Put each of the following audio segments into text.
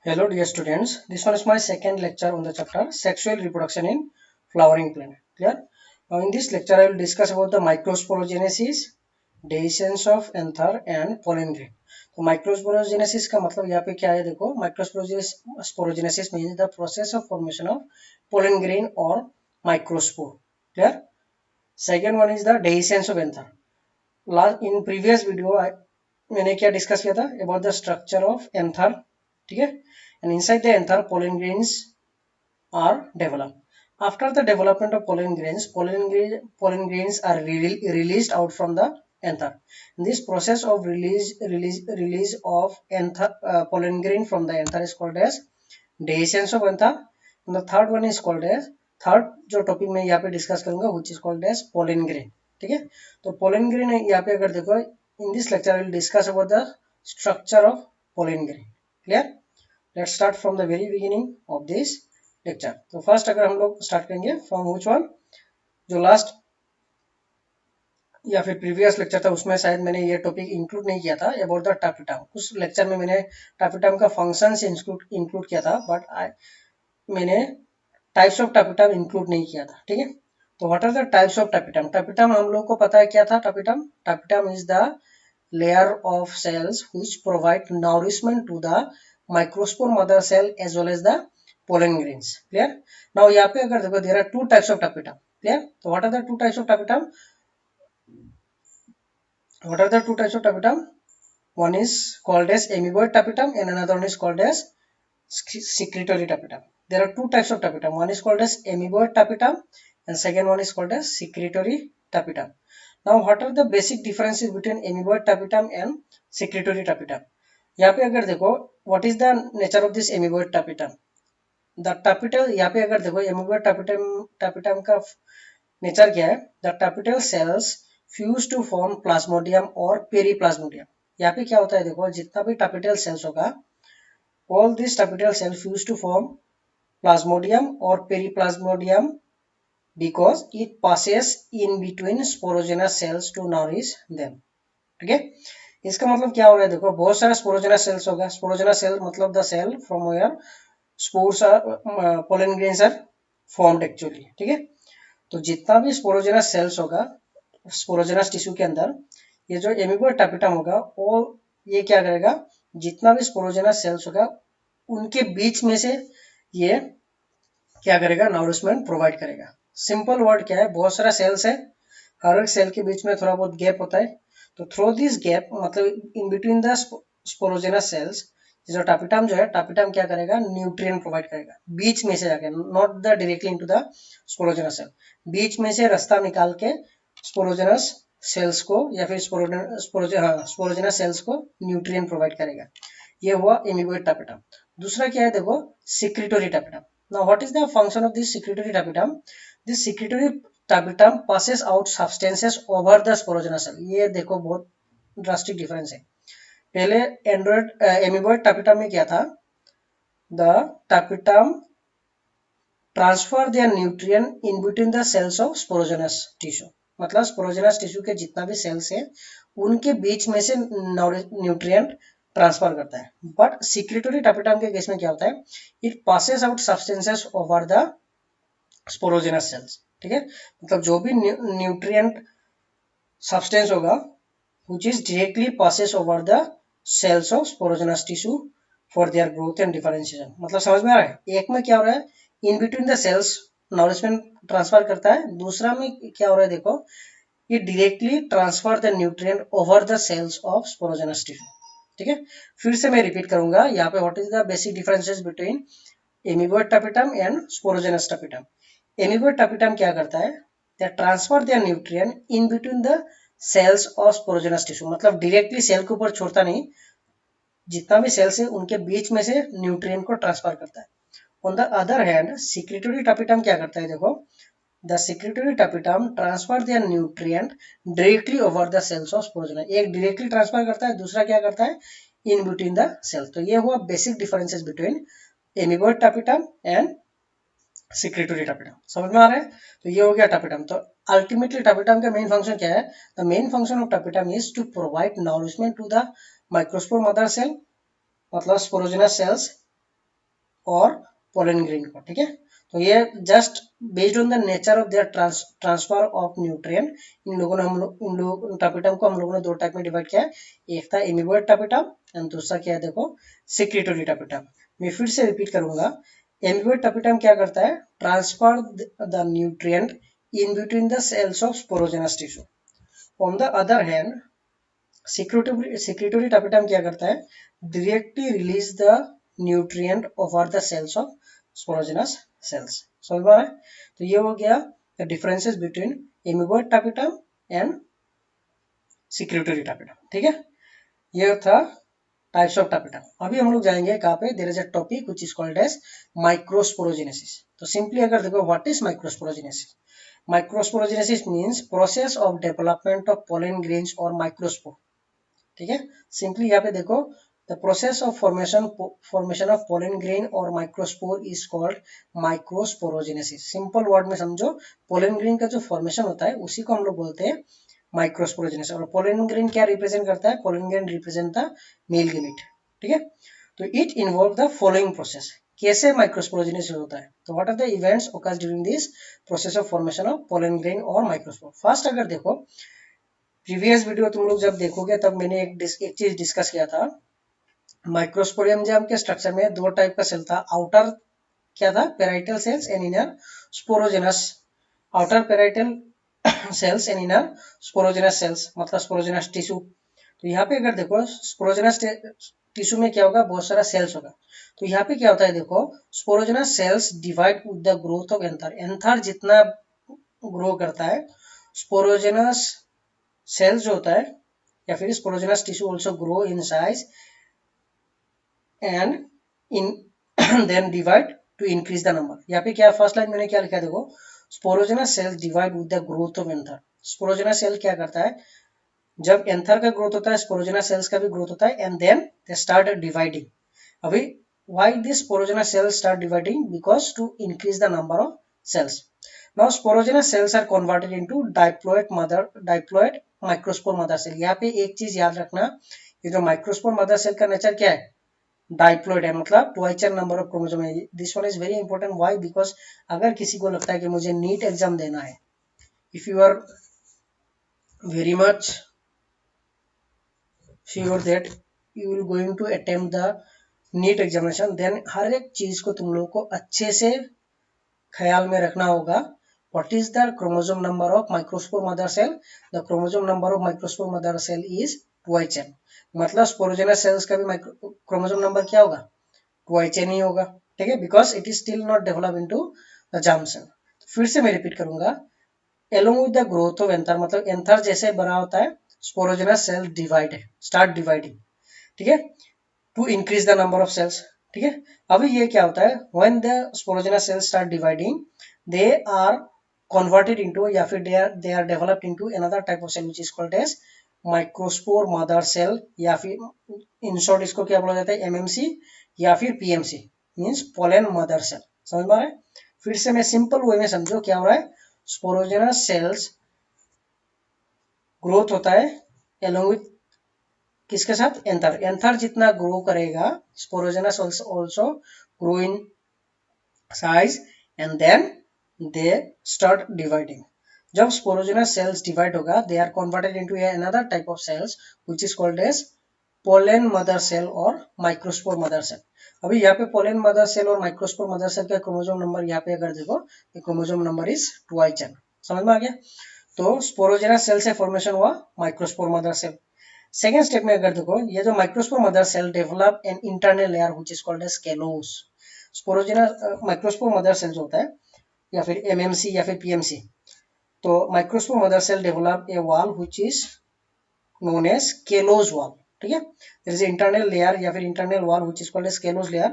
Hello dear students, this one is my second lecture on the chapter Sexual Reproduction in Flowering Plant. Clear? Now in this lecture I will discuss about the microsporogenesis, dehiscence of anther and pollen grain. तो microsporogenesis का मतलब यहाँ पे क्या है देखो microsporogenesis means the process of formation of pollen grain or microspore. Clear? Second one is the dehiscence of anther. In previous video मैंने क्या डिस्कस किया था about the structure of anther. ठीक है. And inside the anther pollen grains are developed. After the development of pollen grains are released out from the anther. This process of release of pollen grain from the anther is called as dehiscence of anther. And the third one is called as third जो topic मैं यहाँ पे discuss करूंगा which is called as pollen grain. ठीक है. तो pollen grain यहाँ पे अगर देखो in this lecture I will discuss about the structure of pollen grain. Clear? Let's start from the very beginning of this lecture. तो first अगर हम लोग स्टार्ट करेंगे फ्रॉम व्हिच वन, जो लास्ट या फिर प्रीवियस लेक्चर था उसमें शायद मैंने ये टॉपिक इंक्लूड नहीं किया था अबाउट द टापिटम. उस लेक्चर में मैंने टापिटम का फंक्शंस इंक्लूड किया था बट मैंने टाइप्स ऑफ टापिटम इंक्लूड नहीं किया था. ठीक है. तो what are the types of tapetum. Tapetum हम लोग को पता है क्या था. Tapetum is the layer of cells which provide nourishment to the microspore mother cell as well as the pollen grains. Clear? Now यहाँ पे अगर देखो there are two types of tapetum. Clear? So what are the two types of tapetum? What are the two types of tapetum? One is called as amoeboid tapetum and another one is called as secretory tapetum. There are two types of tapetum. One is called as amoeboid tapetum and second one is called as secretory tapetum. Now what are the basic differences between amoeboid tapetum and secretory tapetum? यहाँ पे अगर देखो what is the nature of this amoeboid tapetum? The tapetal यहाँ पे अगर देखो एमोबोइड टापिटम का nature क्या है. The tapetal cells fuse to form plasmodium और पेरीप्लाज्मोडियम. यहाँ पे क्या होता है देखो जितना भी टापिटल सेल्स होगा all this tapetal cells fuse to form plasmodium और periplasmodium because it passes in between sporogenous cells to nourish them. ठीक है. इसका मतलब क्या हो रहा है देखो बहुत सारा स्पोरोजेनस सेल्स होगा. स्पोरोजेनस सेल मतलब the cell from where spores pollen grains are formed actually. ठीक है. तो जितना भी स्पोरोजेनस सेल्स होगा स्पोरोजेनस टिश्यू के अंदर ये जो एमोबोइड टापिटम होगा वो ये क्या करेगा जितना भी स्पोरोजेनस सेल्स होगा उनके बीच में से ये क्या करेगा नरिशमेंट प्रोवाइड करेगा. सिंपल वर्ड क्या है बहुत सारा सेल्स है हर एक सेल के बीच में थोड़ा बहुत गैप होता है. तो थ्रू दिस गैप मतलब in between the sporogenous cells जो टापिटम जो है टापिटम क्या करेगा न्यूट्रिएंट प्रोवाइड करेगा बीच में से जाके not the directly into the sporogenous cell. बीच में से रास्ता निकाल के स्पोरोजेनस सेल्स को या फिर स्पोरोजेनस सेल्स को न्यूट्रिएंट प्रोवाइड करेगा. ये हुआ एमोबोइड टापिटम. दूसरा क्या है देखो secretory tapetum. Now what is the function of this secretory tapetum. This secretory tapetum passes out substances over the sporogenous cell. ये देखो बहुत ड्रास्टिक डिफरेंस है. पहले एमोबोइड टापिटम में क्या था the tapetum transfer their nutrient in between the cells of sporogenous tissue. मतलब sporogenous tissue के जितना भी सेल्स है उनके बीच में से न्यूट्रिएंट ट्रांसफर करता है. बट सिक्रीटोरी टापिटम के केस में क्या होता है it passes out substances over the sporogenous cells. ठीक है. मतलब जो भी न्यूट्रिएंट सब्सटेंस होगा which is directly passes over the cells of sporogenous tissue for their growth and differentiation. मतलब समझ में आ रहा है. एक में क्या हो रहा है in between the cells nourishment transfer करता है. दूसरा में क्या हो रहा है देखो ये directly transfer the nutrient over the cells of sporogenous tissue. ठीक है. फिर से मैं रिपीट करूंगा यहाँ पे what is the basic differences between amoeboid tapetum and sporogenous tapetum. Amoeboid tapetum क्या करता है they transfer their nutrient in between the cells of sporogenous tissue. मतलब डायरेक्टली सेल के ऊपर छोड़ता नहीं जितना भी सेल्स है उनके बीच में से न्यूट्रिएंट को ट्रांसफर करता है. On the other hand secretory tapetum क्या करता है देखो the secretory tapetum transfer their nutrient directly over the cells of sporogenous. एक डायरेक्टली ट्रांसफर करता है दूसरा क्या करता है इन बिटवीन द सेल्स. तो ये हुआ basic differences between amoeboid tapetum and secretory टापिटम. समझ में आ रहा है. तो ये हो गया टापिटम. तो अल्टीमेटली टापिटम का मेन फंक्शन क्या है the main function of tapetum is to provide nourishment to the microspore mother cell मतलब स्पोरोजेनस सेल्स और पोलन ग्रेन को, ठीक है। तो ये just based on the nature of their transfer of nutrient in लोगों टापिटम को हम लोगों ने दो टाइप में डिवाइड किया है। एक था एमीबोइड टापिटम एंड दूसरा क्या है देखो सिक्रीटोरी टापिटम। मैं फिर से रिपीट करूंगा, एमीबोइड टापिटम क्या करता है, transfer the nutrient in between the cells of sporogenous tissue. On the other hand, secretory tapetum क्या करता है, directly release the nutrient over the cells of sporogenous cells. समझ में आ रहा है? तो ये हो गया the differences between amoeboid tapetum and secretory tapetum, ठीक है। ये था टाइप्स ऑफ टापेटम। अभी हम लोग जाएंगे कहाँ पे, there is a topic which is called as microsporogenesis. तो सिंपली अगर देखो what is microsporogenesis, microsporogenesis means process of development of pollen grains और माइक्रोस्पोर, ठीक है। सिंपली यहाँ पे देखो the process of formation of pollen grain और microspore is called microsporogenesis. Simple word में समझो, पोलन ग्रेन का जो फॉर्मेशन होता है उसी को हम लोग बोलते हैं माइक्रोस्पोरोजेनेसिस। और पोलन ग्रेन क्या रिप्रेजेंट करता है, pollen grain represent the male gamete, ठीक है। तो it involve the following process. कैसे माइक्रोस्पोरोजेनेसिस होता है, तो what are the events occurs during this process of formation of pollen grain और माइक्रोस्पोर। फर्स्ट अगर देखो प्रीवियस वीडियो तुम लोग जब देखोगे तब मैंने एक चीज डिस्कस किया था, माइक्रोस्पोरियम के स्ट्रक्चर में दो टाइप का सेल था। आउटर क्या था, parietal cells and inner sporogenous. Outer parietal cells and inner sporogenous cells, मतलब स्पोरोजेनस टिश्यू। तो यहाँ पे अगर देखो स्पोरोजेनस टिश्यू में क्या होगा, बहुत सारा सेल्स होगा। तो यहाँ पे क्या होता है देखो, sporogenous cells divide with the growth of anther. Anther जितना ग्रो करता है, स्पोरोजेनस सेल्स जो होता है या फिर sporogenous tissue also grow in size and in then divide to increase the number. यहाँ पे क्या फर्स्ट लाइन मैंने क्या लिखा है देखो, sporogenous cells divide with the growth of anther. Sporogenous cell क्या करता है, जब एंथर का ग्रोथ होता है स्पोरोजेनस सेल्स का भी ग्रोथ होता है and then they start dividing. अभी why this sporogenous cells start dividing, because to increase the number of cells. Now sporogenous cells are converted into diploid microspore mother cell. यहाँ पे एक चीज याद रखना, ये जो माइक्रोस्पोर मदर सेल का नेचर क्या है, डाइप्लॉइड है, मतलब ट्वाइस नंबर ऑफ क्रोमोसोम है। This one is very important, why, because अगर किसी को लगता है कि मुझे नीट एग्जाम देना है, if you are very much sure that you will going to attempt the NEET examination, then हर एक चीज को तुम लोग को अच्छे से ख्याल में रखना होगा। What is the chromosome number of microspore mother cell, the chromosome number of microspore mother cell is twice n. मतलब स्पोरोजेनस सेल्स का भी क्रोमोसोम नंबर क्या होगा, ट्वाइस एन ही होगा, ठीक है, because it is still not develop into the germ cell. फिर से मैं रिपीट करूंगा, along with the growth of anther, मतलब एंथर जैसे बड़ा होता है sporogenous cell divide start dividing, ठीक है, to increase the number of cells, ठीक है। अभी ये क्या होता है, when the sporogenous cells start dividing they are converted into या फिर they are developed into another type of cell which is called as microspore mother cell, या फिर इन शॉर्ट इसको क्या बोला जाता है, एमएमसी या फिर PMC, means pollen mother cell. समझ में आ रहा है? फिर से मैं सिंपल वे में समझो क्या हो रहा है, स्पोरोजेनस सेल्स ग्रोथ होता है एलोंग विथ किसके साथ, एंथर। एंथर जितना ग्रो करेगा sporogenous also grow in size and then they start dividing. जब स्पोरोजेनस सेल्स डिवाइड होगा they are converted into another type of cells which is called as pollen mother cell और microspore mother cell. अभी यहाँ पे pollen mother cell और microspore mother cell का chromosome number यहाँ पे अगर देखो, chromosome number is twice n. समझ में आ गया? तो स्पोरोजेनस सेल से फॉर्मेशन हुआ microspore mother cell. Second step में अगर देखो, ये जो microspore mother cell develop an internal layer which is called as callose. Sporogenous microspore mother cell जो होता है या फिर एमएमसी या फिर पीएमसी, तो microspore mother cell develop a wall which is known as callose wall, ठीक है। देयर इज इंटरनल लेयर या फिर internal wall which is called as callose layer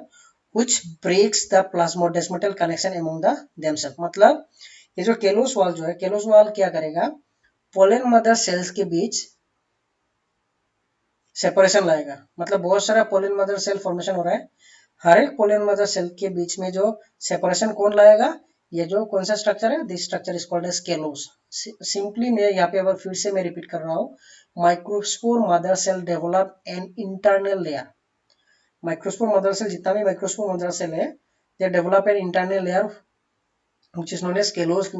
which breaks the plasmodesmatal connection among the themselves. मतलब ये जो callus wall जो है, callus wall क्या करेगा, पोलन मदर सेल्स के बीच सेपरेशन लाएगा। मतलब बहुत सारा पोलन मदर सेल फॉर्मेशन हो रहा है, हर एक पोलन मदर सेल के बीच में जो सेपरेशन कौन लाएगा, ये जो कौन सा स्ट्रक्चर है, this structure is called as callose. Simply मैं यहाँ पे अब फिर से मैं रिपीट कर रहा हूँ, microspore mother cell develop an internal layer. Microspore mother cell जितना भी माइक्रोस्पोर मदर सेल है they develop an internal layer which is known as callose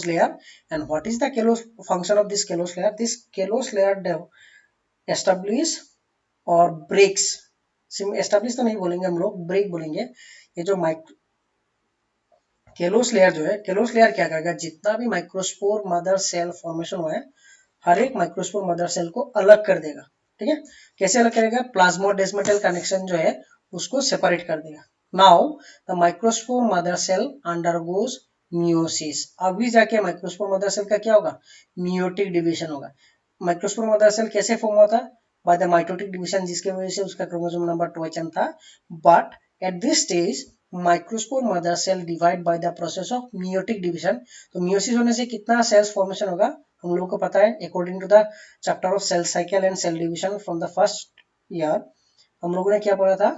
layer. And what is the callose function of this callose layer? This callose layer establish और breaks, establish तो नहीं बोलेंगे हम लोग, break बोलेंगे। ये जो केलोस लेयर जो है, केलोस लेयर क्या करेगा, जितना भी माइक्रोस्पोर मदर सेल फॉर्मेशन हुआ है हर एक माइक्रोस्पोर मदर सेल को अलग कर देगा। ठीक है, कैसे अलग करेगा, प्लाज्मोडेस्मेटल कनेक्शन जो है उसको सेपरेट कर देगा। Now the microspore mother cell undergoes meiosis. अभी जाके माइक्रोस्पोर मदर सेल का क्या होगा, मियोटिक डिवीजन होगा। माइक्रोस्पोर मदर सेल कैसे फॉर्म होता है, बाय द माइटोटिक डिवीजन, जिसके वजह से उसका क्रोमोसोम नंबर 2 था। But at this stage microspore mother cell divide by the process of meiotic division. तो मियोसिस होने से कितना सेल्स फॉर्मेशन होगा हम लोगों को पता है, according to the chapter of cell cycle and cell division from the first year. हम लोगों ने क्या पढ़ा था,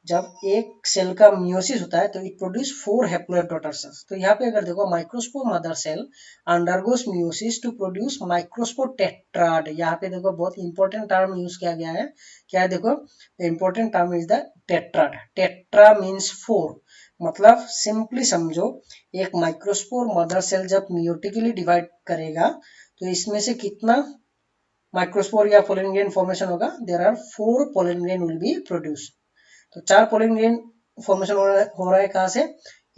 जब एक सेल का मियोसिस होता है तो it produce 4 haploid daughter cells. तो यहाँ पे अगर देखो microspore mother cell undergoes meiosis to produce microspore tetrad. यहाँ पे देखो बहुत इंपॉर्टेंट टर्म यूज किया गया है, क्या है देखो, the important term is the tetrad. Tetra means 4, मतलब सिंपली समझो एक माइक्रोस्पोर मदर सेल जब मियोटिकली डिवाइड करेगा तो इसमें से कितना माइक्रोस्पोर या पोलन ग्रेन फॉर्मेशन होगा, there are 4 pollen grain will be produce. तो 4 पोलन ग्रेन फॉर्मेशन हो रहा है कहां से,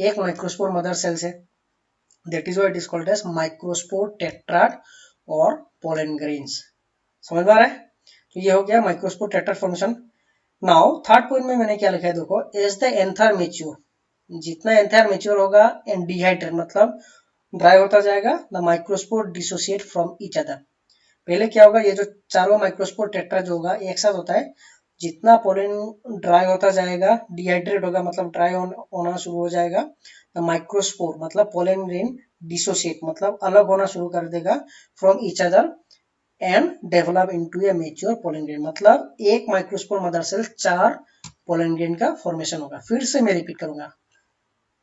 एक माइक्रोस्पोर मदर सेल से, that is why it is called as microspore tetrad और पोलन ग्रेन्स। समझ में आ रहा है, तो ये हो गया microspore tetrad formation. Now third point में मैंने क्या लिखा है देखो, एज द एंथर मेच्योर, जितना एंथर मेच्योर होगा एंड डिहाइड्रेट मतलब ड्राई होता जाएगा, the microspore dissociate from each other. पहले क्या होगा, ये जो चारों माइक्रोस्पोर टेट्रा जो होगा एक साथ होता है, जितना पोलन ड्राई होता जाएगा, डिहाइड्रेट होगा मतलब ड्राई होना शुरू हो जाएगा, तो माइक्रोस्पोर मतलब पोलन ग्रेन डिसोसिएट मतलब अलग होना शुरू कर देगा from each other and develop into a mature pollen grain. मतलब एक microspore mother cell 4 pollen grain का फॉर्मेशन होगा। फिर से मैं रिपीट करूंगा,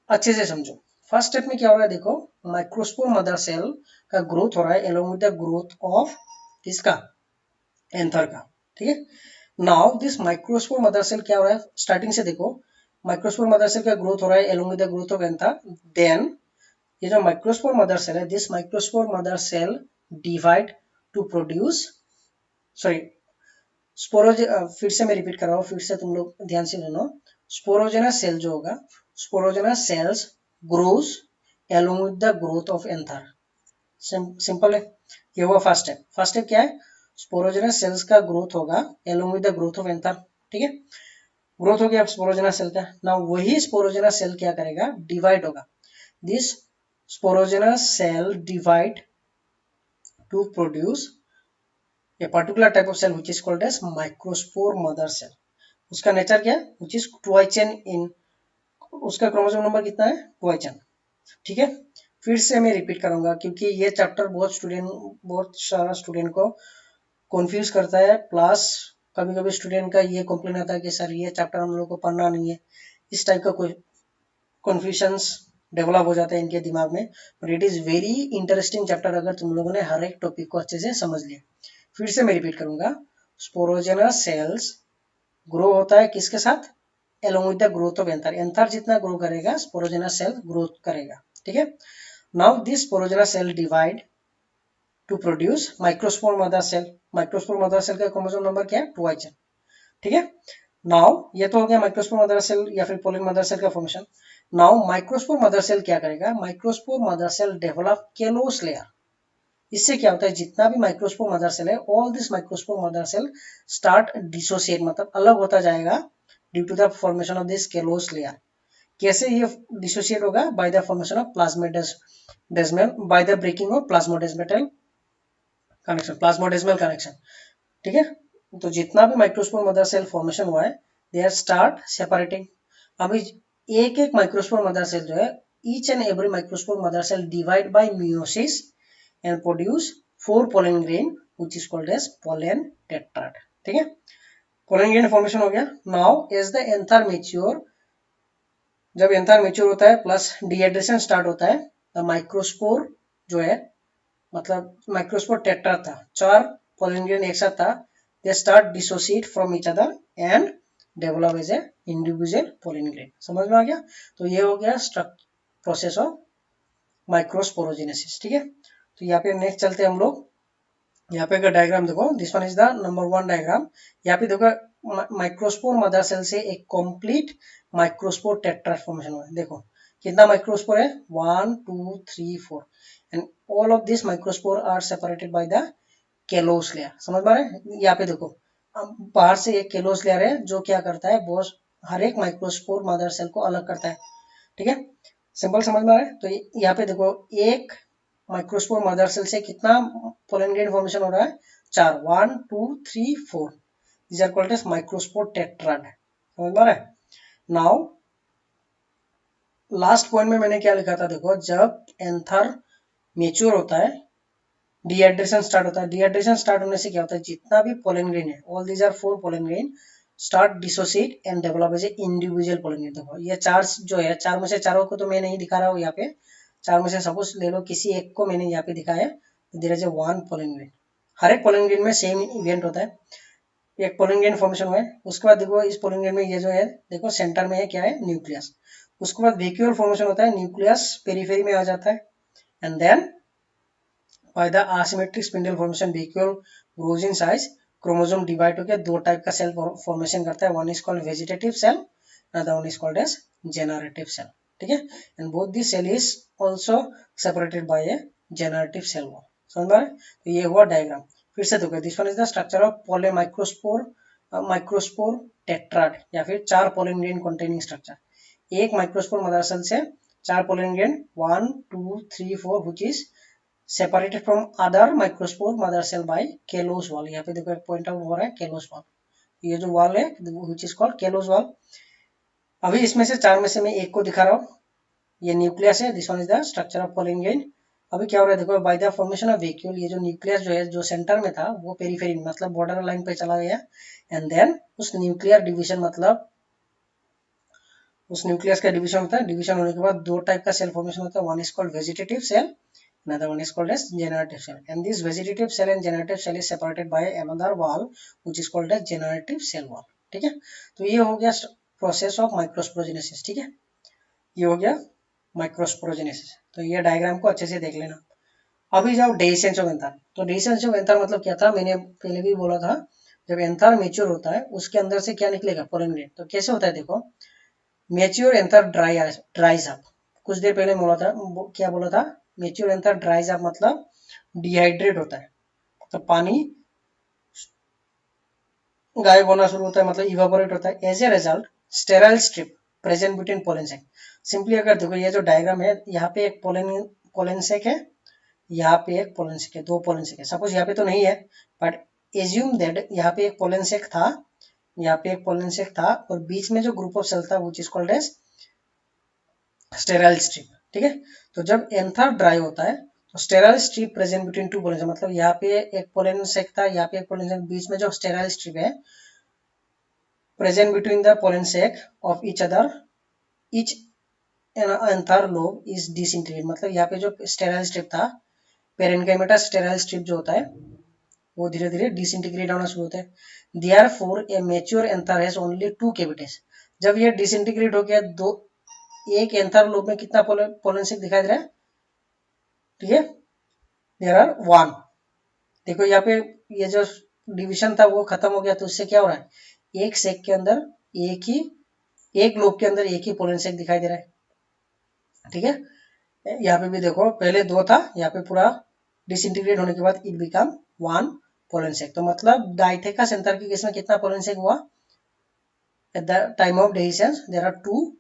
अच्छे से समझो। फर्स्ट स्टेप में क्या हो रहा है देखो, माइक्रोस्पोर मदर सेल का ग्रोथ हो रहा है along with the growth of किसका, एंथर का। ठीक है, now this microspore mother cell क्या हो रहा है, स्टार्टिंग से देखो, माइक्रोस्पोर मदर सेल का ग्रोथ हो रहा है along with the growth of anther. Then ये जो माइक्रोस्पोर मदर सेल है, this microspore mother cell divide to produce, sorry फिर से मैं रिपीट कर रहा हूँ, फिर से तुम लोग ध्यान से सुनो। स्पोरोजेनस सेल जो होगा, sporogenous cells grows along with the growth of anther. Simple है, ये हुआ फर्स्ट स्टेप। फर्स्ट स्टेप क्या है, स्पोरोजेनस सेल्स का ग्रोथ होगा along with the growth of anther. ठीक है, ग्रोथ हो गया स्पोरोजेनस सेल का। नाउ वही स्पोरोजेनस सेल क्या करेगा, डिवाइड होगा। This sporogenous cell divide to produce a particular type of cell which is called as microspore mother cell। उसका नेचर क्या है, which is twichain in, उसका क्रोमोसोम नंबर कितना है, 2 ठीक है, फिर से मैं रिपीट करूंगा क्योंकि ये चैप्टर बहुत सारा स्टूडेंट को कंफ्यूज करता है, प्लस कभी कभी स्टूडेंट का ये कंप्लेन आता है कि सर ये चैप्टर हम लोग को पढ़ना नहीं है। इस टाइप का कोई कंफ्यूजन्स डेवलप हो जाता है इनके दिमाग में, but it is very interesting chapter अगर तुम लोगों ने हर एक टॉपिक को अच्छे से समझ लिया। फिर से मैं रिपीट करूंगा, स्पोरोजेनस सेल्स ग्रो होता है किसके साथ, along with the growth of anther. Anther जितना ग्रो करेगा स्पोरोजेनस सेल ग्रोथ करेगा। ठीक है, now this sporogenous cell divide to produce microspore mother cell. Microspore mother cell का क्रोमोसोम नंबर क्या है, 2 ठीक है, नाउ ये तो हो गया माइक्रोस्पोर मदर सेल या फिर पोलन मदर सेल का formation. Now microspore mother cell क्या करेगा, microspore mother cell develop callose layer. इससे क्या होता है, जितना भी माइक्रोस्पोर मदर सेल है, all this microspore mother cell start dissociate मतलब अलग होता जाएगा due to the formation of this callose layer. कैसे ये डिसोसिएट होगा, by the formation of plasmodesmal, by the breaking of plasmodesmatal connection, plasmodesmal connection. ठीक है, तो जितना भी माइक्रोस्पोर मदर सेल फॉर्मेशन हुआ है, दे आर स्टार्ट सेपरेटिंग। अभी एक एक माइक्रोस्पोर मदर सेल जो है, each and every microspore mother cell divide by meiosis and produce 4 pollen grain which is called as pollen tetrad। ठीक है, pollen grain फॉर्मेशन हो गया। Now as the anther mature, जब एंथर मेच्योर होता है plus dehydration start होता है, the microspore जो है, मतलब माइक्रोस्पोर टेट्रा था, 4 pollen grain एक साथ था, they start dissociate from each other and develop as a individual pollen grain. समझ में आ गया? तो ये हो गया प्रोसेस ऑफ माइक्रोस्पोरोजेनेसिस। ठीक है, तो यहाँ पे नेक्स्ट चलते हैं हम लोग। यहाँ पे का डायग्राम देखो, this one is the number 1 diagram. यहाँ पे देखो माइक्रोस्पोर मदर सेल से एक कंप्लीट माइक्रोस्पोर टेट्राड फॉर्मेशन हुआ है। देखो कितना माइक्रोस्पोर है, 1 2 3 4 and all of this microspore are separated by the callose layer. समझ पा रहे हैं? यहाँ पे देखो बाहर से एक केलोस लेयर है जो क्या करता है, बहुत हर एक माइक्रोस्पोर मदर सेल को अलग करता है। ठीक है, सिंपल समझ में आ रहा है? तो यहाँ पे देखो एक माइक्रोस्पोर मदर सेल से कितना पोलन ग्रेन फॉर्मेशन हो रहा है, 4, 1 2 3 4। These are called as microspore tetrad। समझ में आ रहा है? नाउ लास्ट पॉइंट में मैंने क्या लिखा था, देखो जब एंथर मेच्योर होता है, डिहाइड्रेशन स्टार्ट होता है। डिहाइड्रेशन स्टार्ट होने से क्या होता है, जितना भी पोलन ग्रेन है, all these are 4 pollen grain start dissociate and develop as a individual pollen grain. देखो ये 4 जो है, 4 में से चारों को तो मैं नहीं दिखा रहा हूँ यहाँ पे, 4 में से सपोज ले लो किसी एक को मैंने यहाँ पे दिखाया, there is a 1 pollen grain. हर एक पोलन ग्रेन में सेम इवेंट होता है, एक पोलन ग्रेन फॉर्मेशन हुआ है। उसके बाद देखो इस पोलन ग्रेन में ये जो है, देखो सेंटर में है क्या है, न्यूक्लियस। उसके बाद वैक्यूल फॉर्मेशन होता है, न्यूक्लियस पेरिफेरी में आ जाता है and then by the asymmetric spindle formation vacuole grows in size, chromosome divide होकर 2 टाइप का सेल फॉर्मेशन करता है। One is called vegetative cell, another one is called as generative cell. ठीक है, and both this cell is also separated by a generative cell wall. समझ में आ रहा है? तो ये हुआ डायग्राम। फिर से देखो, this one is the structure of पोले माइक्रोस्पोर टेट्राड, या फिर 4 पोलन ग्रेन कंटेनिंग स्ट्रक्चर। एक माइक्रोस्पोर मदर सेल से 4 pollen grain 1 2 3 4 which is separated from other microspore mother cell by Kalos wall। यहाँ पे देखो एक पॉइंट आउट हो रहा है Kalos wall, ये जो वॉल है which is called Kalos wall। अभी इसमें से 4 में से मैं एक को दिखा रहा हूँ, ये न्यूक्लियस है, this one is the structure of pollen grain. अभी क्या हो रहा है देखो, bye the formation of vacuole, ये जो न्यूक्लियस जो है, जो सेंटर में था वो पेरिफेरी मतलब बॉर्डर लाइन पे चला गया, एंड देन उस न्यूक्लियर डिवीजन, मतलब उस न्यूक्लियस का डिवीजन होता है। डिवीजन होने के बाद 2 टाइप का सेल फॉर्मेशन होता है, one is called vegetative cell, another one is called as generative cell, and this vegetative cell and generative cell is separated by another wall which is called as generative cell wall। ठीक है, तो ये हो गया process of microsporogenesis. ठीक है, ये हो गया माइक्रोस्पोरोजेनेसिस। तो ये डायग्राम को अच्छे से देख लेना। अभी जाओ डेhiscence ऑफ एंथर। तो डेhiscence ऑफ एंथर मतलब क्या था, मैंने पहले भी बोला था, जब एंथर मेच्योर होता है उसके अंदर से क्या निकलेगा, पोलन ग्रेन। तो कैसे होता है देखो, मेच्योर एंथर ड्राइज अप। कुछ देर पहले बोला था, क्या बोला था, मेच्योर एंथर ड्राइज अप मतलब डिहाइड्रेट होता है, तो पानी गायब होना शुरू होता है, मतलब इवापोरेट होता है। As a result sterile strip present between pollen sac. Simply अगर देखो ये जो डायग्राम है, यहाँ पे एक पोलन सेक है, यहाँ पे एक पोलन सेक है, 2 पोलन सेक है। सपोज यहाँ पे तो नहीं है, बट एज्यूम दैट यहाँ पे एक पोलन सेक था, यहाँ पे एक पोलन सेक था, और बीच में जो ग्रुप ऑफ सेल था which is called as sterile strip. ठीक है, तो जब एंथर ड्राई होता है तो sterile strip present between 2 pollen, मतलब यहाँ पे एक पोलन सेक था, यहाँ पे एक पोलन सेक, बीच में जो स्टेराइल स्ट्रिप है present between the pollen sake of each other, each anther lobe is disintegrate. मतलब यहाँ पे जो स्टेराइल स्ट्रिप था, पेरेन्काइमेटा स्टेराइल स्ट्रिप जो होता है वो धीरे धीरे डिसइंटीग्रेट होना शुरू होता है। Therefore A mature anther has only 2 cavities. जब ये डिसइंटीग्रेट हो गया, एक एंथर लोब में कितना पोलन सेक दिखाई दे रहा है, ठीक है, देयर आर 1। देखो यहाँ पे ये जो डिवीजन था वो खत्म हो गया, तो उससे क्या हो रहा है, एक सेक के अंदर एक लोब के अंदर एक ही पोलन सेक दिखाई दे रहा है। ठीक है, यहाँ पे भी देखो पहले 2 था, यहाँ पे पूरा डिसइंटीग्रेट होने के बाद इट बिकम 1 पोलन सेक। तो मतलब डाइथेका एंथर के केस में कितना पोलन सेक हुआ, at the time of dehiscence there are 2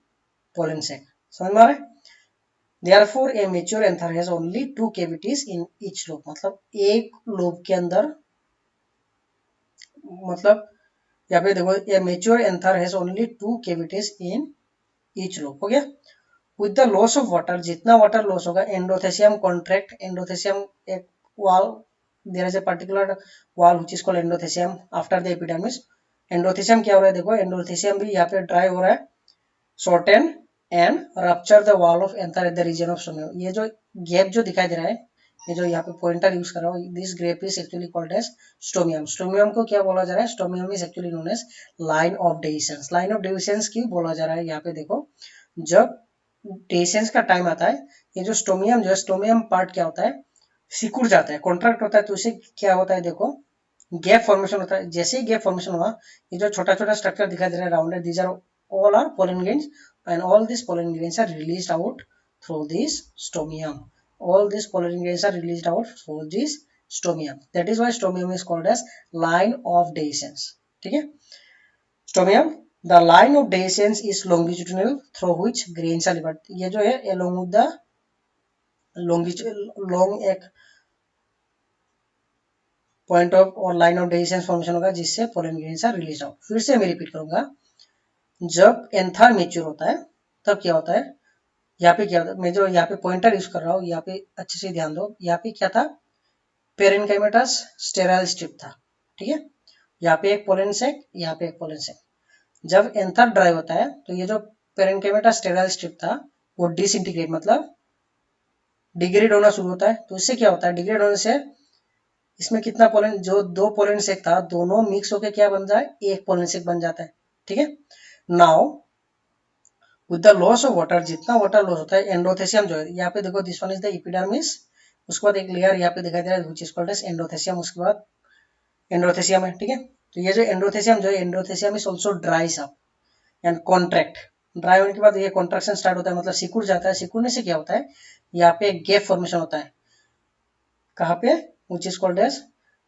pollen sac. समझ में आ रहा है? Therefore, a mature anther has only 2 cavities in each lobe। मतलब एक लोब के अंदर, मतलब यहाँ पे देखो a mature anther has only 2 cavities in each lobe। हो गया। With the loss of water, जितना वाटर लॉस होगा, एंडोथेसियम कॉन्ट्रैक्ट, एंडोथेसियम एक wall, there is a particular wall which is called endothecium after the epidermis। Endothecium क्या हो रहा है देखो, एंडोथेसियम भी यहाँ पे ड्राई हो रहा है, shorten and rupture the wall of anther at the region of sternum। ये जो गैप जो दिखाई दे रहा है, ये जो यहाँ पे पॉइंटर यूज कर रहा हूँ, this grape is actually called as stomium. Stomium को क्या बोला जा रहा है? Stomium is actually known as line of dehiscence. Line of dehiscence क्यों बोला जा रहा है? यहाँ पे देखो, जब डेhiscence का टाइम आता है, ये जो स्टोमियम पार्ट क्या होता है, सिकुड़ जाता है, कॉन्ट्रैक्ट होता है, तो इसे क्या होता है, देखो गैप फॉर्मेशन होता है। जैसे ही गैप फॉर्मेशन हुआ, ये जो छोटा छोटा स्ट्रक्चर दिखाई दे रहा है rounded, these are all are pollen grains, and all these pollen grains are released out through this stomium. All these pollen grains are released out through this stomium. That is why stomium is called as line of dehiscence. ठीक है, stomium, the line of dehiscence is longitudinal through which grains are delivered. ये जो है along with the long एक point of और line of dehiscence formation होगा, जिससे pollen grains are release out. फिर से मैं रिपीट करूंगा, जब एंथर मेच्योर होता है तब क्या होता है, यहाँ पे क्या होता है, मैं जो यहाँ पे पॉइंटर यूज कर रहा हूँ, यहाँ पे अच्छे से ध्यान दो, यहाँ पे क्या था, पेरेन्काइमेटस स्टेराइल स्ट्रिप था, ठीक है, यहाँ पे एक पोलन सेक, यहाँ पे एक पोलन सेक। जब एंथर ड्राई होता है तो ये जो पेरेन्काइमेटस स्टेराइल स्ट्रिप था वो डिसइंटीग्रेट मतलब डिग्रेड होना शुरू होता है। तो इससे क्या होता है, डिग्रेड होने से इसमें कितना पोलन, जो दो पोलन सेक था दोनों मिक्स होकर क्या बन जाए, एक पोलन सेक बन जाता है, ठीक है। Now with the loss of water, जितना वाटर लॉस होता है, एंडोथेसियम जो है, यहाँ पे देखो, this one is the epidermis, उसके बाद एक लेयर यहाँ पे दिखाई दे रहा है which is called as endothecium, उसके बाद एंडोथेसियम है, ठीक है। तो ये जो एंडोथेसियम जो है, endothecium is also ड्राइज up and contract. Dry होने के बाद ये कॉन्ट्रैक्शन स्टार्ट होता है, मतलब सिकुड़ जाता है। सिकुड़ने से क्या होता है, यहाँ पे एक गैप फॉर्मेशन होता है, कहाँ पे, which is called as,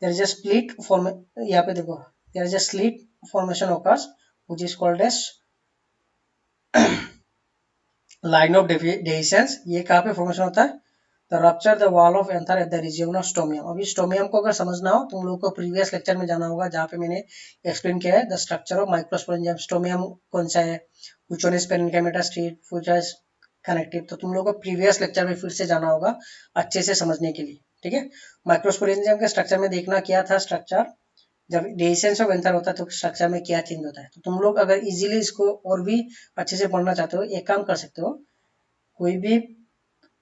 there is a split form, यहाँ पे देखो, there is a slit formation occurs which is called as line of dehiscence. ये कहाँ पे फॉर्मेशन होता है, the rupture the wall of anther at the region of stomium. अभी stomium को अगर समझना हो, तुम लोगों को प्रीवियस लेक्चर में जाना होगा, जहाँ पे मैंने एक्सप्लेन किया है the structure of microsporangium. Stomium कौन सा है, which one is parenchymata strip, which is connective. तो तुम लोगों को प्रीवियस लेक्चर में फिर से जाना होगा अच्छे से समझने के लिए, ठीक है। माइक्रोस्पोरेंजियम के स्ट्रक्चर में देखना क्या था, स्ट्रक्चर जब डेhiscence ऑफ एंथर होता है तो स्ट्रक्चर में क्या चेंज होता है। तो तुम लोग अगर इजीली इसको और भी अच्छे से पढ़ना चाहते हो, एक काम कर सकते हो, कोई भी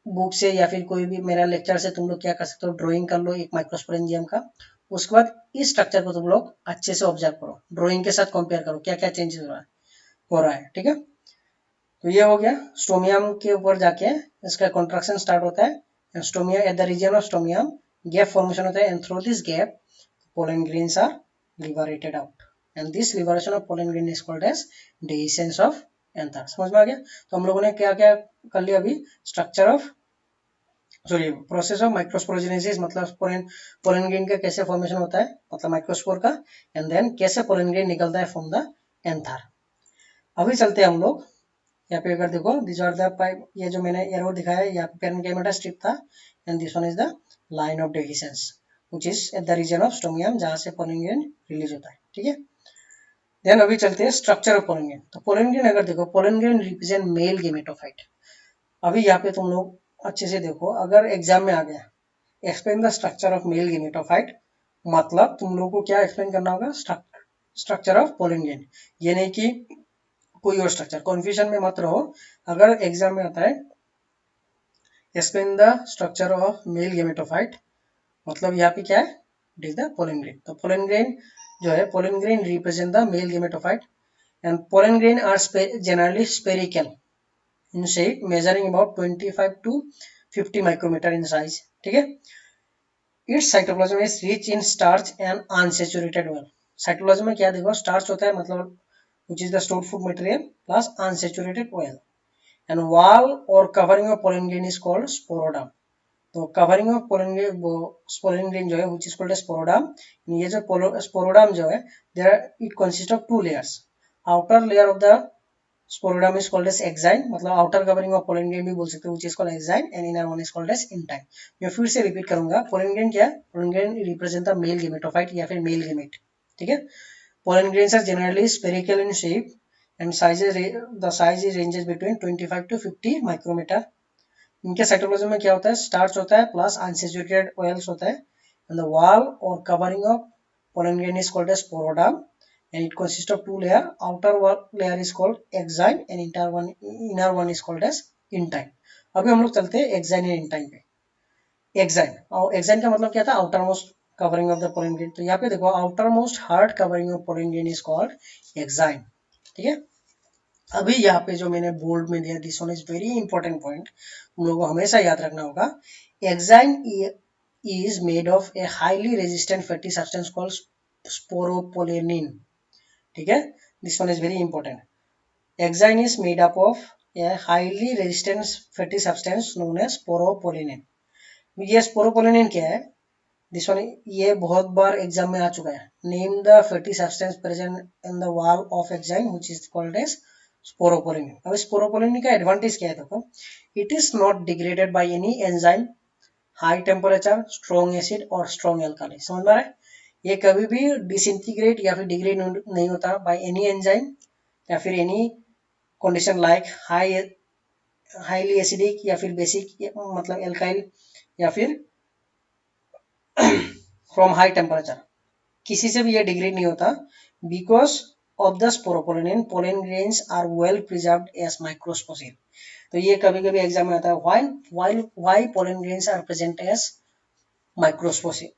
बुक से या फिर कोई भी मेरा लेक्चर से तुम लोग क्या कर सकते हो, ड्राइंग कर लो एक माइक्रोस्पोरेंजियम का, उसके बाद इस स्ट्रक्चर को तुम लोग अच्छे से ऑब्जर्व करो, ड्राइंग के साथ कंपेयर करो क्या क्या चेंजेस हो रहा है, ठीक है। तो ये हो गया, स्टोमियम के ऊपर जाके इसका कॉन्ट्रैक्शन स्टार्ट होता है, stomium at the region of stomium gap formation होता है, and through this gap pollen grains are liberated out, and this liberation of pollen grain is called as dehiscence of anther। समझ में आ गया। तो हम लोगों ने क्या क्या कर लिया अभी, structure of sorry process of microsporogenesis, मतलब पोलन ग्रेन का कैसे फॉर्मेशन होता है, मतलब माइक्रोस्पोर का, एंड देन कैसे पोलन ग्रेन निकलता है फ्रॉम द एंथर। अभी चलते हैं हम लोग, यहाँ पे अगर देखो, दिस आर द पाइप, ये जो मैंने एरो दिखाया है, यहाँ पे पेरेन्काइमेटा स्ट्रिप था, and this one is the line of dehiscence which is at the region of stomium, जहां से पोलन ग्रेन रिलीज होता है, ठीक है। देन अभी चलते हैं स्ट्रक्चर ऑफ पोलन ग्रेन। तो पोलन ग्रेन अगर देखो, pollen grain represent mail gametophyte. अभी यहाँ पे तुम लोग अच्छे से देखो, अगर एग्जाम में आ गया explain the structure of male gametophyte, मतलब तुम लोग को क्या एक्सप्लेन करना होगा, स्ट्रक्चर ऑफ पोलन ग्रेन, ये नहीं कि कोई और स्ट्रक्चर। कन्फ्यूजन में मत रहो, अगर एग्जाम में आता है explain the structure of male gametophyte, मतलब यहाँ पे क्या है, it is the pollen grain. तो पोलन ग्रेन जो है, pollen grain represent the male gametophyte, and pollen grain are generally spherical in shape, measuring about 25 to 50 micrometre in size, ठीक है। Its cytoplasm is rich in starch and unsaturated oil. Cytoplasm में क्या देखो, starch होता है, मतलब which is the stored food material plus unsaturated oil, and wall or covering of pollen grain is called sporoderm। तो covering of pollen grain जो है which is called as sporoderm। ये जो sporoderm जो है, there it consists of two layers। outer layer of the sporoderm is called as exine, मतलब outer covering of pollen grain भी बोल सकते हो, which is called exine, and inner one is called as intine। मैं फिर से repeat करूंगा, pollen grain क्या है, pollen grain represent the male gametophyte या फिर male gamete, ठीक है। pollen grains are generally spherical in shape and the size ranges between 25 to 50 micrometer। इनके साइटोप्लाज्म में क्या होता है, स्टार्च होता है प्लस अनसैचुरेटेड ऑयल्स होता है, एंड द वॉल और covering of pollen grain is called as sporoderm, and it consist of two layer, outer layer is called exine and inner one is called as intine. अभी हम लोग चलते हैं exine and intine पे। Exine, और exine का मतलब क्या था, outer most covering of the pollen grain. तो यहाँ पे देखो outer most hard covering of pollen grain is called exine. ठीक है, अभी यहाँ पे जो मैंने बोल्ड में दिया, this one is very important point, तुम लोगों को हमेशा याद रखना होगा। Exine is made of a highly resistant fatty substance called sporopollenin. ठीक है, this one is very important. Exine is made up of a highly resistant fatty substance known as sporopollenin. ये sporopollenin क्या है, दिस वन ये बहुत बार exam में आ चुका है। Name the fatty substance present in the wall of exine which is called as sporopollenin. अब स्पोरोपोलिन का एडवांटेज क्या है, देखो it is not degraded by any enzyme, high temperature, strong acid और स्ट्रॉन्ग एल्काली। समझ में आ रहा है, ये कभी भी डिसइंटीग्रेट या फिर डिग्रेड नहीं होता बाय एनी एंजाइम या फिर any condition like highly acidic या फिर बेसिक मतलब एल्काइल या फिर फ्रॉम हाई टेम्परेचर, किसी से भी ये डिग्रेड नहीं होता। Because of the sporopollenin pollen grains are well preserved as microfossil. तो ये कभी कभी एग्जाम में आता है, why pollen grains are present as microfossil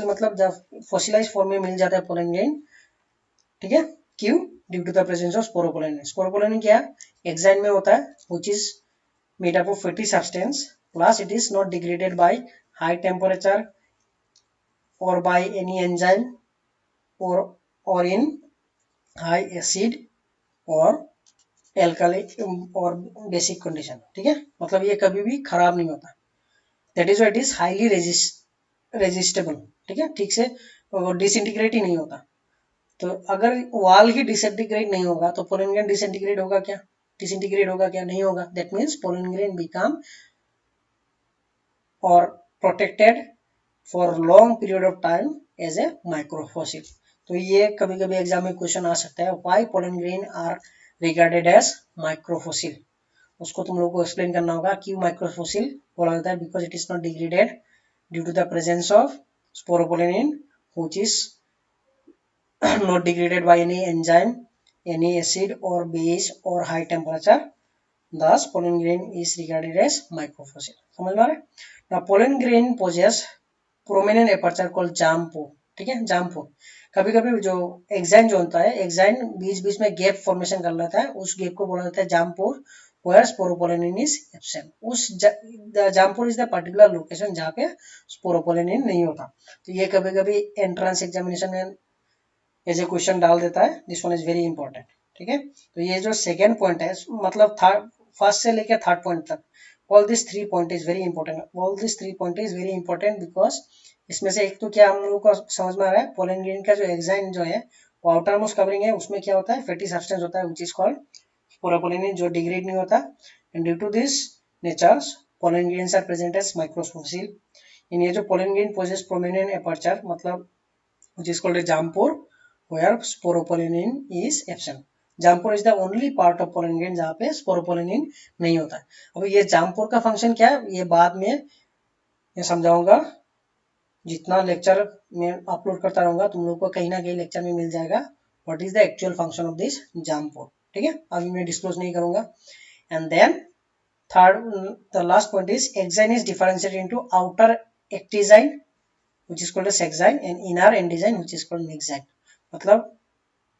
मतलब जब फोसिलाइज फॉर्म में मिल जाता है पोलन ग्रेन। ठीक है, क्यों, due to the presence of sporopollenin. Sporopollenin क्या एक्साइन में होता है, which is made up of fatty substance, plus it is not degraded by high temperature or by any enzyme or in high acid or alkali or basic condition। ठीक है, मतलब ये कभी भी खराब नहीं होता, that is it is highly resistible. ठीक है, ठीक से डिसइंटीग्रेट ही नहीं होता। तो अगर वाल ही डिसइंटीग्रेट नहीं होगा तो पोलन ग्रेन डिसइंटीग्रेट होगा क्या, डिसइंटीग्रेट होगा क्या, नहीं होगा। That means pollen grain become और protected for long period of time as a microfossil. तो ये कभी कभी एग्जाम में क्वेश्चन आ सकता है, why pollen grain are regarded as microfossil. उसको तुम लोगों को एक्सप्लेन करना होगा क्यों माइक्रोफोसिल बोला जाता है, because it is not degraded due to the presence of sporopollenin which is not degraded by any enzyme, any acid or base or high temperature. Thus, pollen grain is regarded as microfossil. समझ में आ रहा है? Now, pollen grain possess prominent aperture called jam pore. ठीक है, जाम पोर। कभी कभी जो एक्साइन जो होता है, एक्साइन बीच बीच में गैप फॉर्मेशन कर लेता है, उस गैप को बोला जाता है जाम pore, where sporopollenin is absent। उस germ pore is the particular location जहाँ पे स्पोरोपोलिन नहीं होता। तो ये कभी कभी एंट्रेंस एग्जामिनेशन में ऐसे क्वेश्चन डाल देता है, this one is very important. ठीक है, तो ये जो सेकेंड पॉइंट है, मतलब फर्स्ट से लेकर थर्ड पॉइंट तक, all this three point is very important. All this three point is very important because इसमें से एक तो क्या हम लोगों को समझ में आ रहा है, पोलन ग्रेन का जो एक्साइन जो है वो आउटर मोस्ट कवरिंग है, उसमें क्या होता है, फैटी सब्सटेंस होता है व्हिच इज कॉल्ड स्पोरोपोलिन, जो डिग्रेड नहीं होता। And due to this nature pollen grains are present as microfossil. इन ये जो pollen grain posses prominent aperture मतलब which is called germ pore where sporopollenin is absent। Germ pore is the only part of pollen grain जहाँ पे sporopollenin नहीं होता है। अब ये जामपोर का फंक्शन क्या है, ये बाद में मैं समझाऊंगा, जितना लेक्चर में अपलोड करता रहूंगा तुम लोग को कहीं ना कहीं लेक्चर में मिल जाएगा what is the actual function of this जामपोर। ठीक है, अभी मैं डिस्क्लोज नहीं करूंगा। And then third the last point is exine is differentiated into outer ectexine which is called as exine and inner endexine which is called nexine. मतलब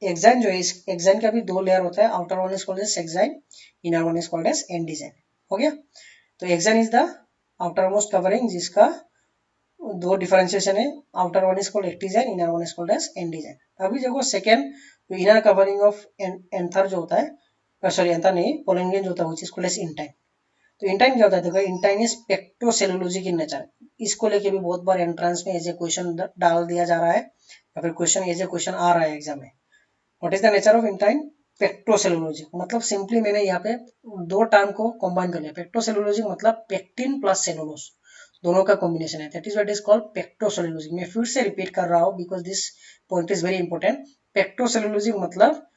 exine जो है, इस एक्साइन का भी दो लेयर होता है, outer one is called as exine, inner one is called as endexine. हो गया, तो exine is the outer most covering जिसका दो डिफरेंशिएशन है, outer one is called ectexine, inner one is called as endexine. अभी देखो सेकेंड जो inner covering of anther जो होता है, सॉरी एंथर नहीं, पोलन ग्रेन जो होता है which is called as intine. तो इंटाइन क्या होता है, देखो intine is pectocellulosic in nature. इसको लेके भी बहुत बार एंट्रेंस में एज ए क्वेश्चन डाल दिया जा रहा है या फिर क्वेश्चन एज ए क्वेश्चन आ रहा है एग्जाम में। What is the nature of intine, pectocellulosic. मतलब सिंपली मैंने यहाँ पे दो टर्म को कंबाइन कर लिया, पेक्टोसेलुलोजिक मतलब पेक्टिन प्लस सेलुलोज दोनों का कॉम्बिनेशन है, that is what is called pectocellulosic. मैं फिर से रिपीट कर रहा हूँ because this point is very important. Pectocellulosic मतलब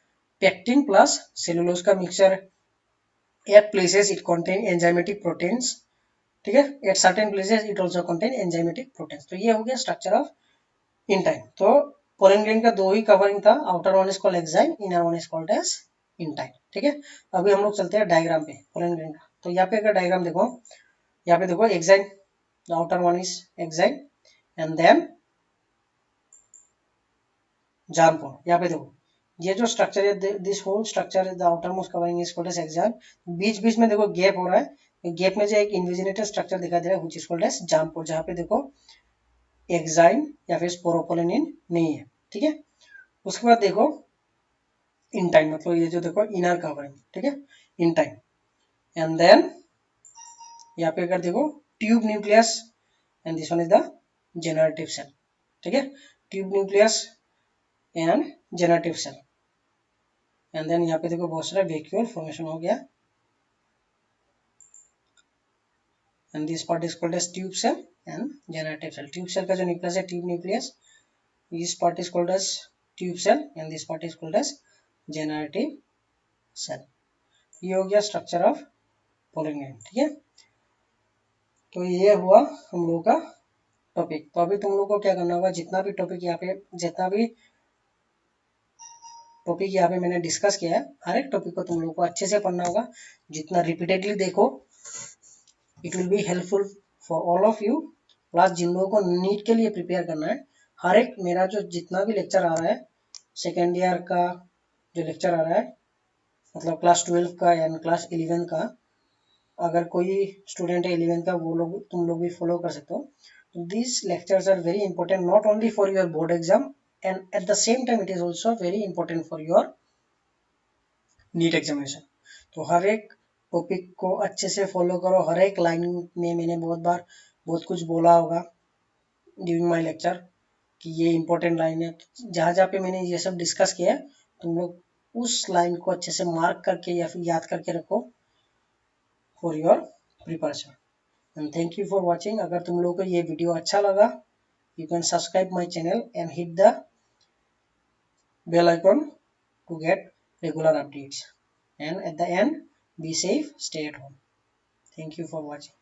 पेक्टिन प्लस सेलुलोज का mixture. At places it contain enzymatic proteins. ठीक है, at certain places it also contain enzymatic proteins. तो ये हो गया स्ट्रक्चर ऑफ इंटाइन। तो पोलन ग्रेन का दो ही कवरिंग था, outer one is called exine, inner one is called as intine. ठीक है, अभी हम लोग चलते हैं डायग्राम पे पोलन ग्रेन का। तो यहाँ पे अगर डायग्राम देखो, यहाँ पे देखो exine The outer one is exile, and then Jampur. यहाँ पे देखो ये जो स्ट्रक्चर है, this whole structure is the outer most covering is called as exine. बीच बीच में देखो गैप हो रहा है, गैप में जो एक इन्विजिनेटेड स्ट्रक्चर दिखाई दे रहा है व्हिच इज कॉल्ड एज जाम्पोर, जहाँ पे देखो एक्साइल या फिर स्पोरोपोलिनिन नहीं है. ठीक है. उसके बाद देखो इन टाइम, मतलब ये जो देखो इनर कवरिंग. ठीक है, इन टाइम. एंड देन यहाँ पे अगर देखो tube nucleus, and this one is the generative cell. ठीक है, tube nucleus and generative cell. And then यहाँ पे देखो बहुत सारा वैक्यूल फॉर्मेशन हो गया. And this part is called as tube cell and generative cell. Tube cell का जो न्यूक्लियस है tube nucleus, this part is called as tube cell and this part is called as generative cell. ये हो गया structure of pollen. ठीक है, तो ये हुआ हम लोगों का टॉपिक. तो अभी तुम लोग को क्या करना होगा, जितना भी टॉपिक यहाँ पे मैंने डिस्कस किया है, हर एक टॉपिक को तुम लोग को अच्छे से पढ़ना होगा. जितना रिपीटेडली देखो, it will be helpful for all of you. Plus जिन लोगों को नीट के लिए प्रिपेयर करना है, हर एक मेरा जो जितना भी लेक्चर आ रहा है, सेकेंड ईयर का जो लेक्चर आ रहा है, मतलब क्लास 12 का या क्लास 11 का, अगर कोई स्टूडेंट है 11 का, वो लोग तुम लोग भी फॉलो कर सकते हो. These lectures are very important not only for your board exam, and at the same time it is also very important for your NEET examination. तो हर एक टॉपिक को अच्छे से फॉलो करो. हर एक लाइन में मैंने बहुत कुछ बोला होगा ड्यूरिंग माय लेक्चर कि ये इंपॉर्टेंट लाइन है. जहाँ जहाँ पे मैंने ये सब डिस्कस किया है, तुम लोग उस लाइन को अच्छे से मार्क करके या फिर याद करके रखो for your preparation. And thank you for watching. अगर तुम लोग को ये वीडियो अच्छा लगा, you can subscribe my channel and hit the bell icon to get regular updates. And at the end, be safe, stay at home. Thank you for watching.